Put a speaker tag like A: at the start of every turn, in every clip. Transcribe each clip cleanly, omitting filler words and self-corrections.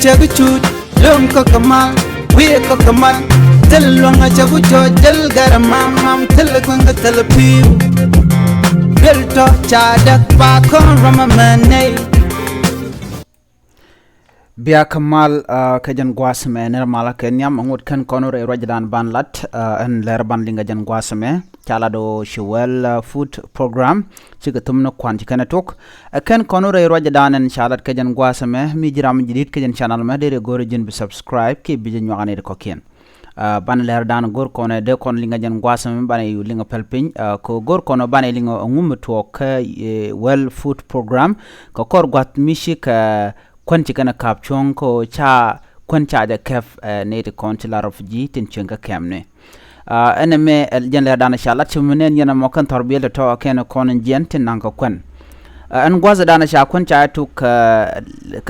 A: chaguchut lum ko kamal we ko kamal tel longa chagu jojal garamam mam tel kunga tel piu bel to chadak pa kon ramamane Bia Kamal kajan guasme nermala Kenya mangut kan konor rajadan banlat en Läär bandinga jan guasme chala do shwel food program chigatumno kwanti kanatok kan konor rajadan en chalat kajan guasme mi jiram jidit kajan channel ma dere gorojin bi subscribe ki bi nyogane ko ken ban Läär dan gor kono de kon linga jan guasme ban yu linga pelpin ko gor kono ban linga ngum tok well food program ko kor gwat mishik kwanti kana kapchong ko cha kwancha de kef native consular refugee tin chenga kemne eneme jan Läär dana shala chumenen yana mokan tarbiya to ken konen jent nanga kwan an gwaza dana sha kwancha tu ka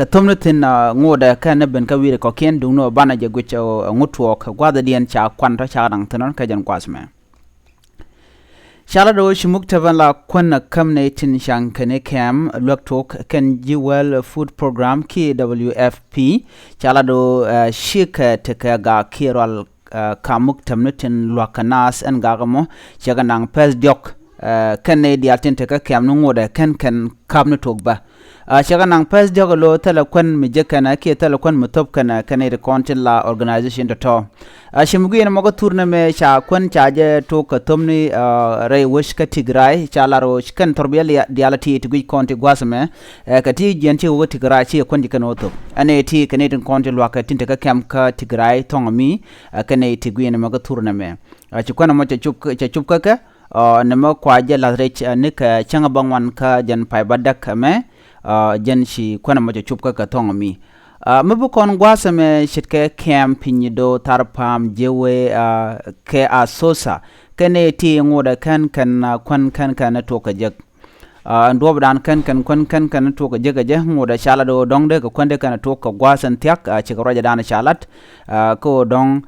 A: tumnutin ngoda kan ben ka wire ko ken dungno bana je gucho ngutwo ka gwaza dien cha kwanto cha dang tanon ka jan gwasme Shala do shimuktavan la kwana kamne tin shankane kam loktok kan jiwel food program ki WFP shala do shika teka ga kiral kamuk tamnutin lwakanas en gagamo shaga nang pes diok kan ne diatin teka kam nungoda kan kamnutok ba shaga nang pes diok lo tala kwan mijekana ki tala kwan mutop kana kanere content la organization to shimugu yen mogo turna me sha kwan chaje to ka tomni ray wish ka tigray chalaro kan torbiya dialati to gui konti gwasme ka ti jenti wo tigray chi kwan dikano to ane ti kaneten konti lwa ka tinta ka kam ka tigray tongmi kane ti gui yen mogo turna me chi kwan mo cha chup ka ne mo kwaje la rech ne ka changa bangwan ka jan pai badak me jan shi kwan mo cha chup ka tongmi mabu kon gwasame shitke camp pinyido tarpam jewe ke asosa kene ti ngoda kan kan to ka jeg ndo dan kan to ka jeg je ngoda shala do dongde ko konde kan to ka gwasan tiak ci ko roja dan shalat ko dong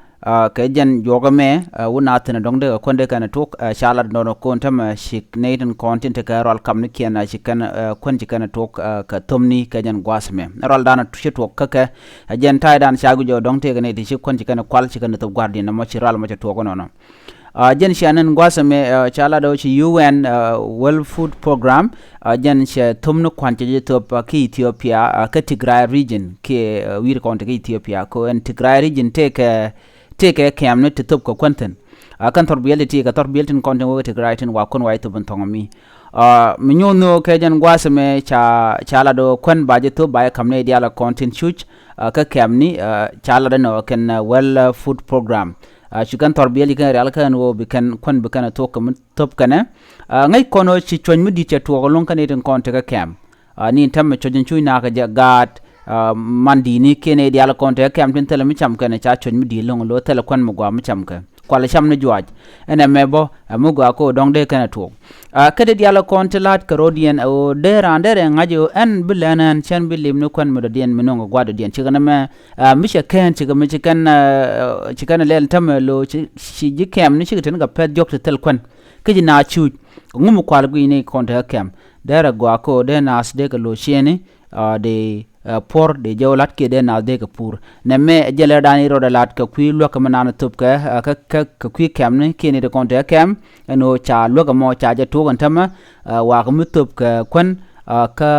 A: ke jen jogame wona tana dongde ko konde kan to shalat no ko tam shik neten content ka rol kam ni kiana shikan konji kan to ka tomni ka jen gwasme rol dana to to ka jen tay dan shagu jo dongte ga ne ti shik konji kan kwal shikan to guardian mo ci ral mo to ko nono jen shanan gwasme chala do ci UN World Food Program jen she tomno kwantje to ki Ethiopia ka Tigray region ke wir konte ki Ethiopia ko en Tigray region take kamne to top ko konten kan torbiyality ka torbiyatin konten wo Tigray tin wa kon wa to buntongomi minyono ke jen gwasme chala do kon baje to ba kamne diala content chuch ka kamni chala do no ken well food program shukan torbiyali kan real kan wo bikan kon bikan to kam top kana ngai kono ci chon mudi ce to lon kan eten konte ka kam ni tam chojin chui na ka jagat mandini kene diala konte kam tin tele mi cham kana cha chon mudi lon lo tele kon mo gwa mi cham ka kwala cham ne juaj ene mebo amugo ko dongde kana to kede diala konte lat karodian o derandere ngajo en bilanan chen bilim no kon mo dien minongo gwado dien chigana me misha ken chigama chikana lel tamelo chi jikem ni chigten ga pet jok tel kon kiji na chu ngum kwal gu ni konte kem dera gwa ko de nas de lo sheni de por de jawlat ke de nas de ka pur ne me jele dani ro de lat ka kwi lo ka manana tup ka kwi kem ni kini de konte kem no cha lo ka mo cha je to gan tama wa ka mutup ka kon ka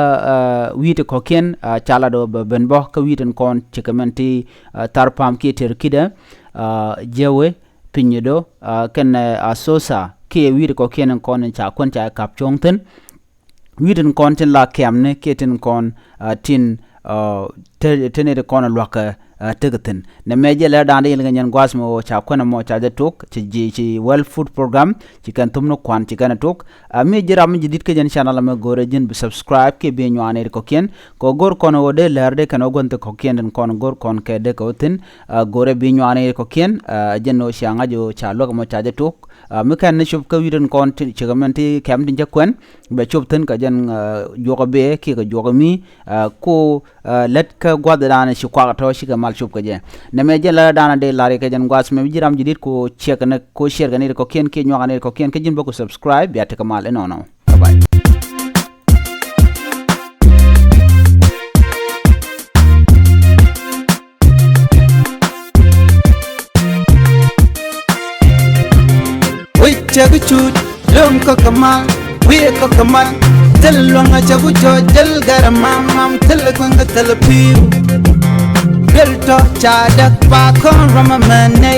A: wite ko ken chala do ben bo ka witen kon chikamenti tarpam ki terkida jewe pinyido ken asosa ke wite ko ken kon cha kon cha kap chongten witen kon tin la kemne keten kon tin tenere kon lwaka tegaten ne meje la dande yel ngan gwasmo cha kona mo cha tok ci well food program ci kan tumno kwan ci kan tok me jiram jidit ke jen channel ma gore jin bi subscribe ke be nyane ko ken ko gor kono wode Läär de kan ogonte ko ken den kon gor kon ke de ko tin gore bi nyane ko ken jenno shanga jo cha log mo cha tok me kan ne shub ka wiren kon ci gamenti kam din jakwen be chub tin ka jen jogo be ki ko jogo mi ko let ka gwada dana shi kwa to shi ga mal shub ka je ne me jela dana de lare ka jen gwas me jiram jidit ko check na ko share ga ne ko ken ke nyogane ko ken ke jin bako subscribe ya te kamal no bye
B: chaguchut lum kokamal we kokamal tel longa chagucho del garamam tel kwanga tel piu Belto chadak pa kon ramamane